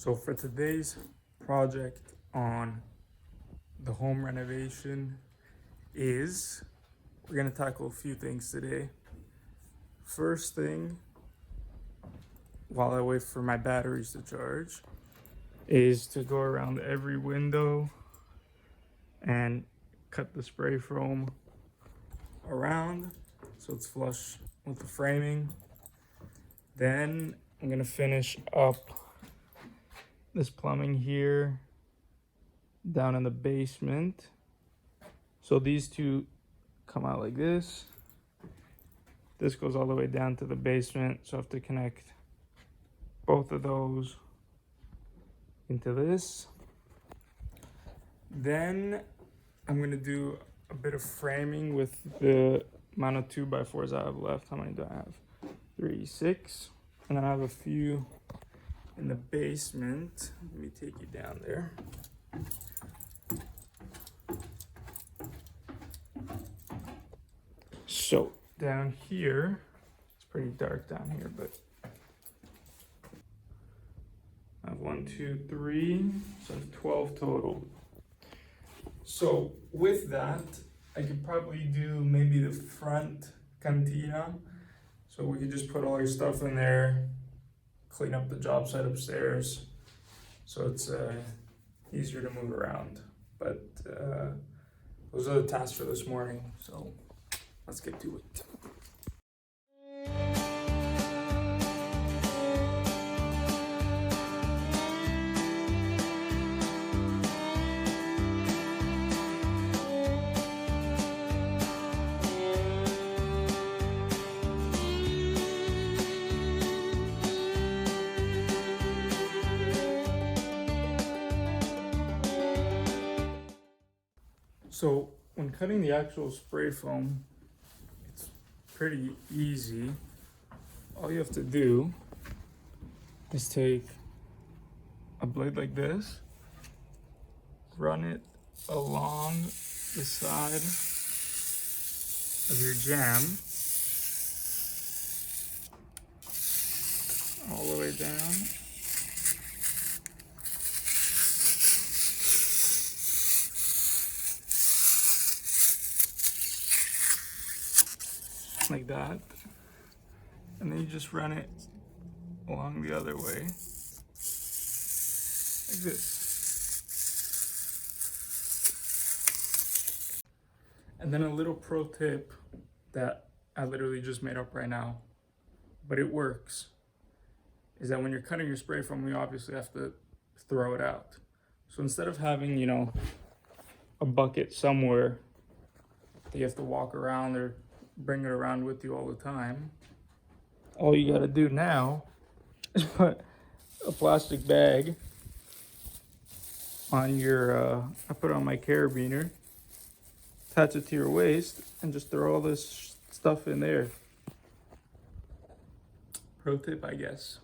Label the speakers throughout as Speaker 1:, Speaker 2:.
Speaker 1: So for today's project on the home renovation we're gonna tackle a few things today. First thing, while I wait for my batteries to charge, is to go around every window and cut the spray foam around so it's flush with the framing. Then I'm gonna finish up this plumbing here down in the basement. So these two come out like this. This goes all the way down to the basement, so I have to connect both of those into this. Then I'm gonna do a bit of framing with the amount of 2x4s I have left. How many do I have? 3, 6. And then I have a few in the basement. Let me take you down there. So down here, it's pretty dark down here, but I have 1, 2, 3, so I have 12 total. So with that, I could probably do maybe the front cantina. So we could just put all your stuff in there, clean up the job site upstairs, so it's easier to move around. But those are the tasks for this morning, so let's get to it. So when cutting the actual spray foam, it's pretty easy. All you have to do is take a blade like this, run it along the side of your jam, all the way down. Like that, and then you just run it along the other way like this. And then a little pro tip that I literally just made up right now, but it works, is that when you're cutting your spray foam, you obviously have to throw it out. So instead of having, a bucket somewhere that you have to walk around or bring it around with you all the time, all you gotta do now is put a plastic bag on your I put it on my carabiner, attach it to your waist, and just throw all this stuff in there. Pro tip, I guess.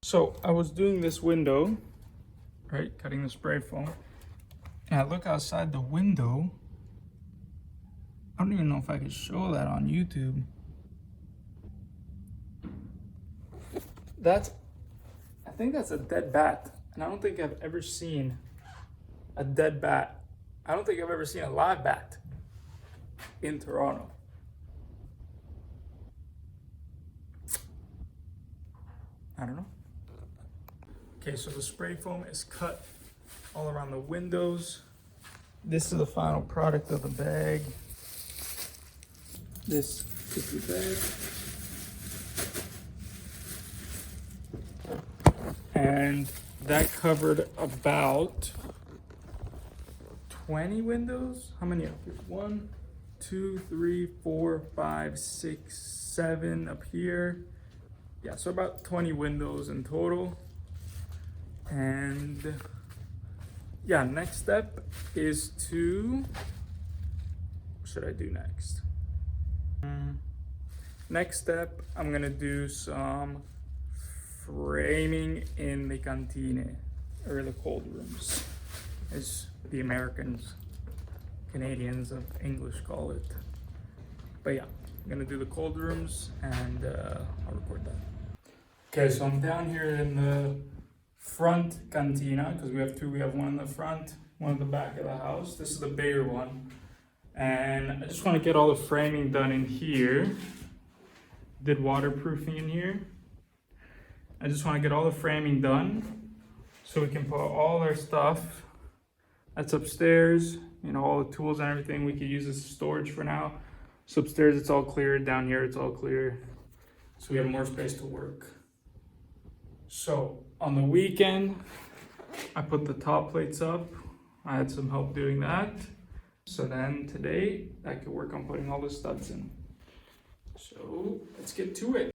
Speaker 1: So I was doing this window, right, cutting the spray foam, and I look outside the window. I don't even know if I could show that on YouTube. I think that's a dead bat, and I don't think I've ever seen a dead bat. I don't think I've ever seen a live bat in Toronto. I don't know. Okay, so the spray foam is cut all around the windows. This is the final product of the bag. This is the bag. And that covered about 20 windows. How many up here? 1, 2, 3, 4, 5, 6, 7 up here. Yeah, so about 20 windows in total. And yeah, next step is to, what should I do next? Next step, I'm gonna do some framing in the cantine, or the cold rooms, as the Americans, Canadians of English call it. But yeah, I'm gonna do the cold rooms and I'll record that. Okay, so I'm down here in the front cantina, because we have two. We have one in the front, one in the back of the house. This is the bigger one. And I just want to get all the framing done in here. Did waterproofing in here. I just want to get all the framing done so we can put all our stuff that's upstairs, you know, all the tools and everything we could use as storage for now. So upstairs it's all clear, down here it's all clear. So we have more space to work. So on the weekend, I put the top plates up. I had some help doing that. So then today I could work on putting all the studs in. So let's get to it.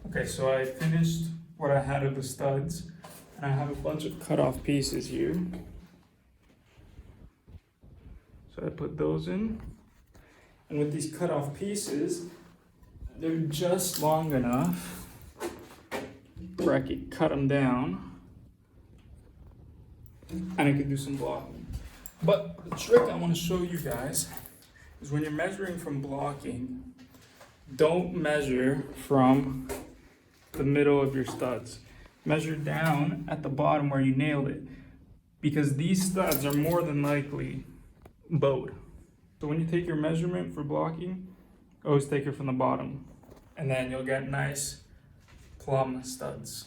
Speaker 1: Okay, so I finished what I had of the studs, and I have a bunch of cut off pieces here. So I put those in, and with these cut off pieces, they're just long enough where I could cut them down, and I could do some blocking. But the trick I want to show you guys is when you're measuring from blocking, don't measure from the middle of your studs. Measure down at the bottom where you nailed it, because these studs are more than likely bowed. So when you take your measurement for blocking, always take it from the bottom, and then you'll get nice plumb studs.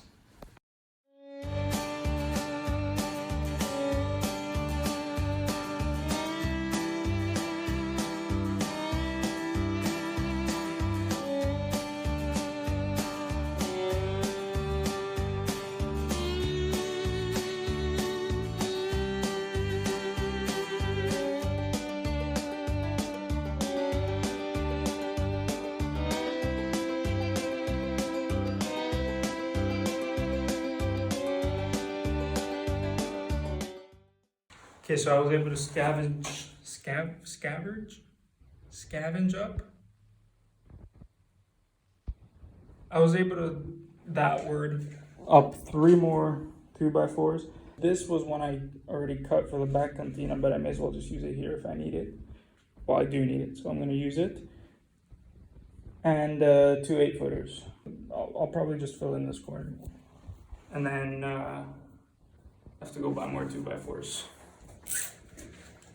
Speaker 1: Okay, so I was able to scavenge up. I was able to, that word, up 3 more 2x4s. This was one I already cut for the back cantina, but I may as well just use it here if I need it. Well, I do need it, so I'm gonna use it. And 2 8-footers. I'll probably just fill in this corner. And then I have to go buy more 2x4s.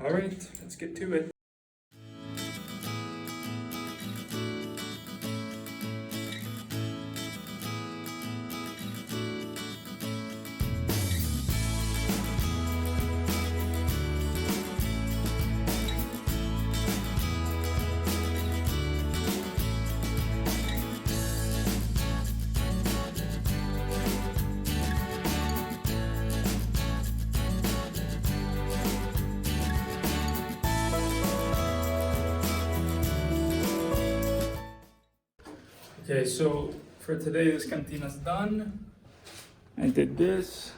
Speaker 1: All right, let's get to it. Okay, so for today, this cantina's done. I did this.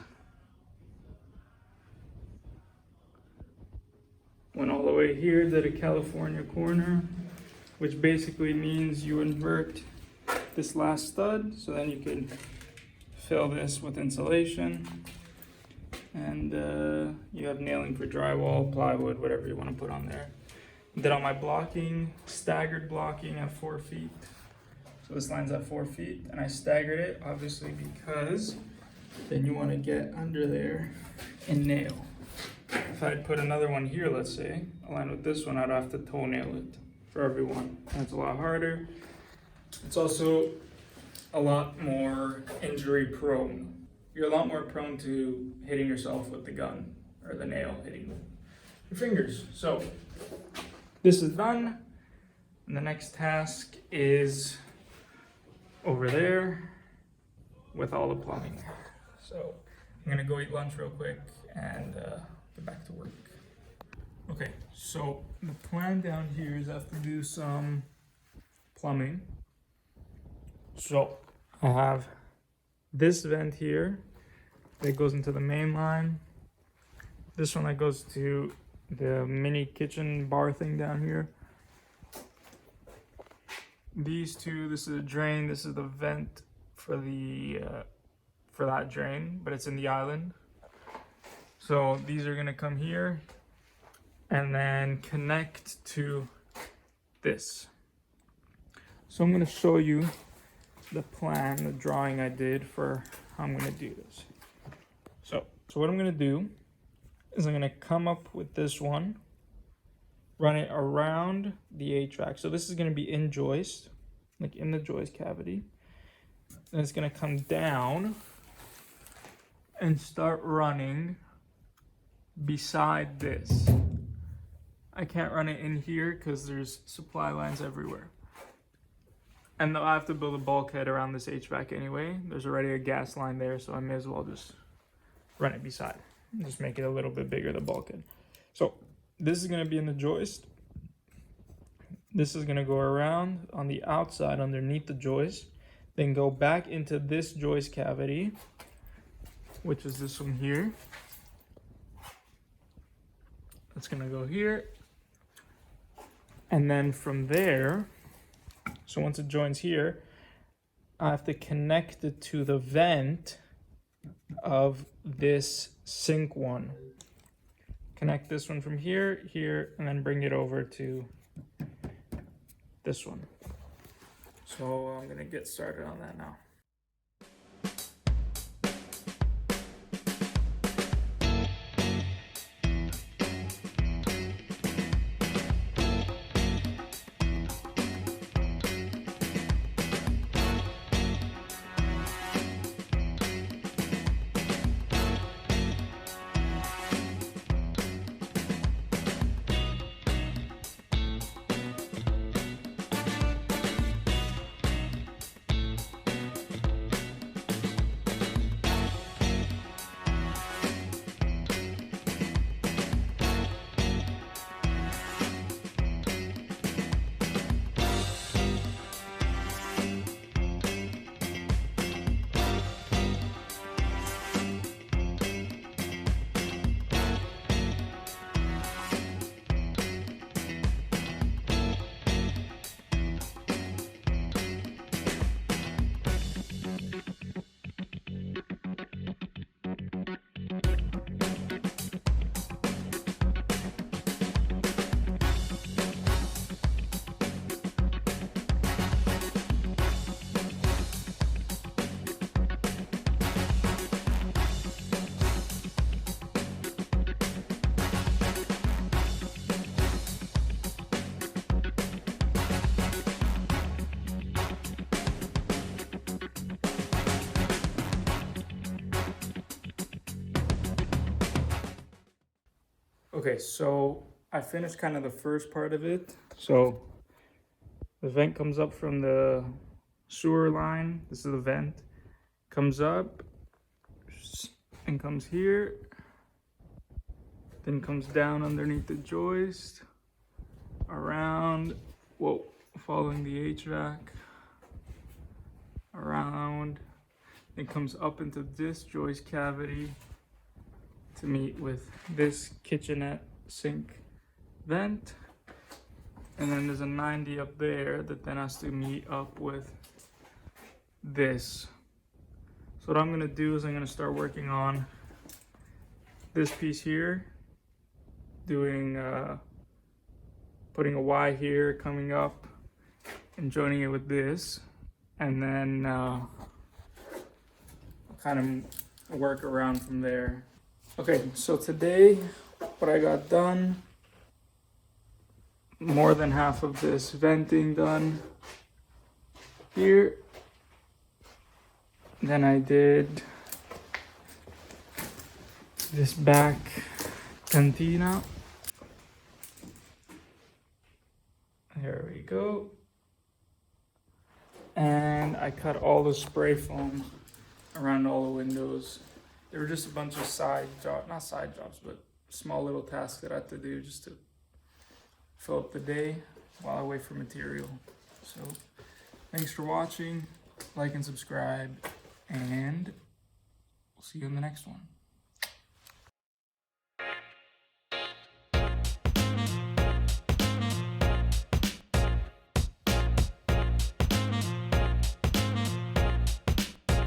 Speaker 1: Went all the way here, did a California corner, which basically means you invert this last stud, so then you can fill this with insulation. and you have nailing for drywall, plywood, whatever you want to put on there. Then on my blocking, staggered blocking at 4 feet. So this line's at 4 feet, and I staggered it obviously because then you want to get under there and nail. If I'd put another one here, let's say, aligned with this one, I'd have to toenail it for every one. That's a lot harder. It's also a lot more injury prone. You're a lot more prone to hitting yourself with the gun or the nail hitting your fingers. So this is done. And the next task is over there with all the plumbing. So I'm gonna go eat lunch real quick and get back to work. Okay, so the plan down here is I have to do some plumbing. So I have this vent here that goes into the main line. This one that goes to the mini kitchen bar thing down here. These two, this is a drain, this is the vent for the for that drain, but it's in the island. So these are gonna come here and then connect to this. So I'm gonna show you the plan, the drawing I did for how I'm gonna do this. So what I'm gonna do is I'm gonna come up with this one, run it around the HVAC. So this is gonna be in joist, like in the joist cavity. And it's gonna come down and start running beside this. I can't run it in here because there's supply lines everywhere. And I have to build a bulkhead around this HVAC anyway. There's already a gas line there, so I may as well just run it beside. Just make it a little bit bigger, the bulkhead. So this is gonna be in the joist. This is gonna go around on the outside underneath the joist, then go back into this joist cavity, which is this one here. It's gonna go here. And then from there, so once it joins here, I have to connect it to the vent of this sink one. Connect this one from here, here, and then bring it over to this one. So I'm gonna get started on that now. Okay, so I finished kind of the first part of it. So the vent comes up from the sewer line. This is the vent. Comes up and comes here. Then comes down underneath the joist. Around, whoa, following the HVAC. Around. Then comes up into this joist cavity to meet with this kitchenette sink vent, and then there's a 90 up there that then has to meet up with this. So what I'm gonna do is I'm gonna start working on this piece here, doing putting a Y here, coming up and joining it with this, and then kind of work around from there. Okay, so today what I got done, more than half of this venting done here. Then I did this back cantina. There we go. And I cut all the spray foam around all the windows. There were just a bunch of not side jobs, but small little tasks that I had to do just to fill up the day while I wait for material. So thanks for watching, like and subscribe, and we'll see you in the next one.